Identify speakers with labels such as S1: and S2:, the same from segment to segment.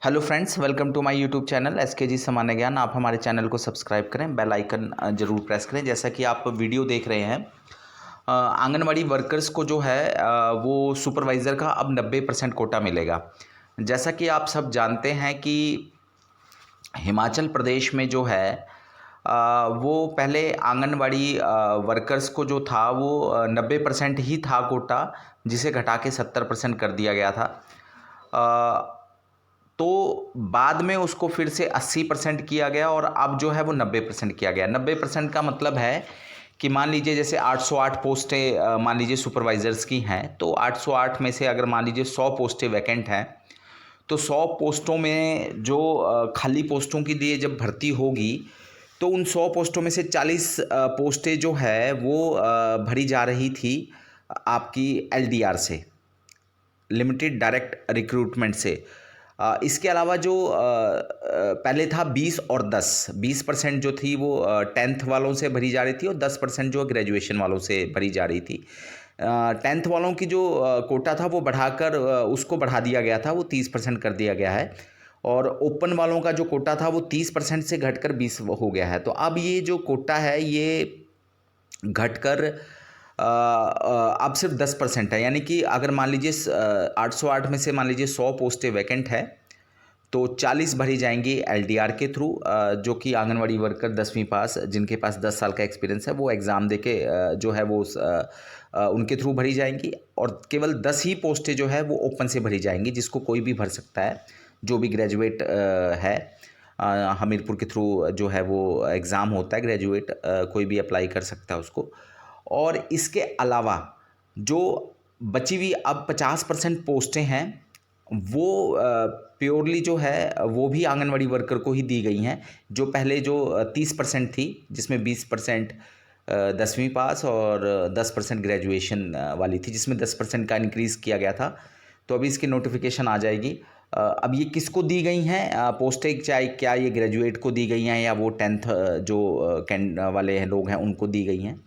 S1: Hello friends, welcome to my YouTube channel SKG सामान्य ज्ञान। आप हमारे चैनल को सब्सक्राइब करें, बेल आइकन जरूर प्रेस करें। जैसा कि आप वीडियो देख रहे हैं, आंगनवाड़ी वर्कर्स को जो है वो सुपरवाइज़र का अब 90% कोटा मिलेगा। जैसा कि आप सब जानते हैं कि हिमाचल प्रदेश में जो है वो पहले आंगनवाड़ी वर्कर्स को जो था वो 90% ही था कोटा, जिसे घटा के 70% कर दिया गया था। तो बाद में उसको फिर से 80% किया गया और अब जो है वो 90% किया गया। 90% का मतलब है कि मान लीजिए जैसे 808 पोस्टें मान लीजिए सुपरवाइज़र्स की हैं, तो 808 में से अगर मान लीजिए 100 पोस्टें वैकेंट हैं, तो 100 पोस्टों में जो खाली पोस्टों की लिए जब भर्ती होगी, तो उन 100 पोस्टों में से 40 पोस्टें जो है वो भरी जा रही थी आपकी एलडीआर से, लिमिटेड डायरेक्ट रिक्रूटमेंट से। इसके अलावा जो पहले था 20 और 20% जो थी वो 10th वालों से भरी जा रही थी और 10% जो ग्रेजुएशन वालों से भरी जा रही थी। 10th वालों की जो कोटा था वो बढ़ाकर उसको बढ़ा दिया गया था, वो 30% कर दिया गया है। और ओपन वालों का जो कोटा था वो 30% से घटकर 20 हो गया है। तो अब ये जो कोटा है ये घटकर अब सिर्फ 10% है। यानी कि अगर मान लीजिए 808 में से मान लीजिए 100 पोस्टें वैकेंट है, तो 40 भरी जाएंगी एलडीआर के थ्रू, जो कि आंगनवाड़ी वर्कर 10वीं पास जिनके पास 10 साल का एक्सपीरियंस है वो एग्ज़ाम देके जो है वो उनके थ्रू भरी जाएंगी। और केवल 10 ही पोस्टें जो है वो ओपन से भरी जाएंगी, जिसको कोई भी भर सकता है, जो भी ग्रेजुएट है। हमीरपुर के थ्रू जो है वो एग्ज़ाम होता है, ग्रेजुएट कोई भी अप्लाई कर सकता है उसको। और इसके अलावा जो बची हुई अब 50% पोस्टें हैं वो प्योरली जो है वो भी आंगनवाड़ी वर्कर को ही दी गई हैं। जो पहले जो 30% थी, जिसमें 20% 10वीं पास और 10% ग्रेजुएशन वाली थी, जिसमें 10% का इंक्रीज़ किया गया था। तो अभी इसकी नोटिफिकेशन आ जाएगी। अब ये किसको दी गई हैं पोस्टें, चाहे क्या ये ग्रेजुएट को दी गई हैं या वो 10th जो कैंड वाले हैं लोग हैं उनको दी गई हैं,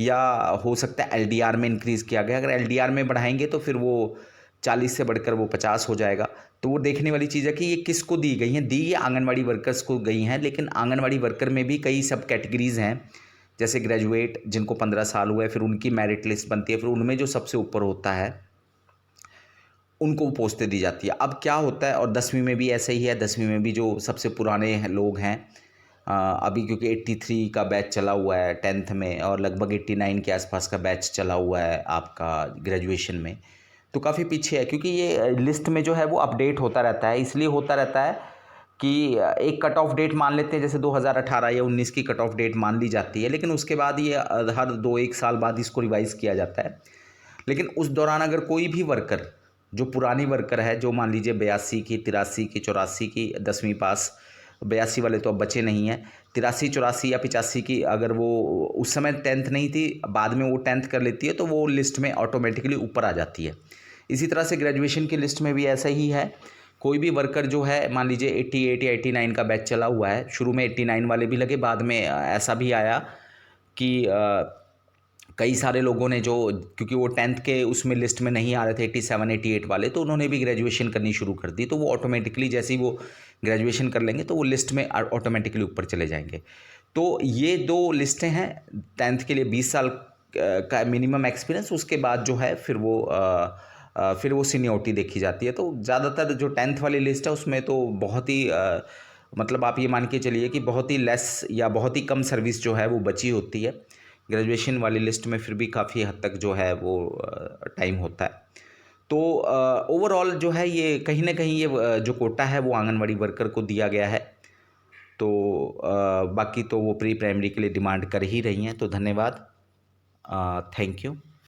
S1: या हो सकता है एलडीआर में इंक्रीज़ किया गया। अगर एलडीआर में बढ़ाएंगे तो फिर वो 40 से बढ़कर वो 50 हो जाएगा। तो वो देखने वाली चीज़ है कि ये किसको दी गई हैं। दी ये आंगनवाड़ी वर्कर्स को गई हैं, लेकिन आंगनवाड़ी वर्कर में भी कई सब कैटेगरीज़ हैं। जैसे ग्रेजुएट जिनको 15 साल हुए, फिर उनकी मेरिट लिस्ट बनती है, फिर उनमें जो सबसे ऊपर होता है उनको पोस्टें दी जाती है। अब क्या होता है, और 10वीं में भी ऐसा ही है। 10वीं में भी जो सबसे पुराने लोग हैं, अभी क्योंकि 83 का बैच चला हुआ है 10th में, और लगभग 89 के आसपास का बैच चला हुआ है आपका ग्रेजुएशन में, तो काफ़ी पीछे है। क्योंकि ये लिस्ट में जो है वो अपडेट होता रहता है, इसलिए होता रहता है कि एक कट ऑफ डेट मान लेते हैं, जैसे 2018 या 19 की कट ऑफ डेट मान ली जाती है, लेकिन उसके बाद ये हर 2-1 साल बाद इसको रिवाइज़ किया जाता है। लेकिन उस दौरान अगर कोई भी वर्कर, जो पुरानी वर्कर है, जो मान लीजिए 82 की, 83 की, 84 की 10वीं पास, 82 वाले तो अब बचे नहीं हैं, 83, 84 या 85 की अगर वो उस समय 10th नहीं थी, बाद में वो 10th कर लेती है, तो वो लिस्ट में ऑटोमेटिकली ऊपर आ जाती है। इसी तरह से ग्रेजुएशन की लिस्ट में भी ऐसा ही है। कोई भी वर्कर जो है, मान लीजिए 88 या 89 का बैच चला हुआ है, शुरू में 89 वाले भी लगे, बाद में ऐसा भी आया कि कई सारे लोगों ने जो, क्योंकि वो 10th के उसमें लिस्ट में नहीं आ रहे थे 87, 88 वाले, तो उन्होंने भी ग्रेजुएशन करनी शुरू कर दी। तो वो ऑटोमेटिकली जैसे ही वो ग्रेजुएशन कर लेंगे तो वो लिस्ट में ऑटोमेटिकली ऊपर चले जाएंगे। तो ये 2 लिस्टें हैं। 10th के लिए 20 साल का मिनिमम एक्सपीरियंस, उसके बाद जो है फिर वो सीनियरिटी देखी जाती है। तो ज़्यादातर जो 10th वाली लिस्ट है उसमें तो बहुत ही मतलब आप ये मान के चलिए कि बहुत ही लेस या बहुत ही कम सर्विस जो है वो बची होती है। ग्रेजुएशन वाली लिस्ट में फिर भी काफ़ी हद तक जो है वो टाइम होता है। तो ओवरऑल जो है ये कहीं ना कहीं ये जो कोटा है वो आंगनवाड़ी वर्कर को दिया गया है। तो बाकी तो वो प्री प्राइमरी के लिए डिमांड कर ही रही हैं। तो धन्यवाद, थैंक यू।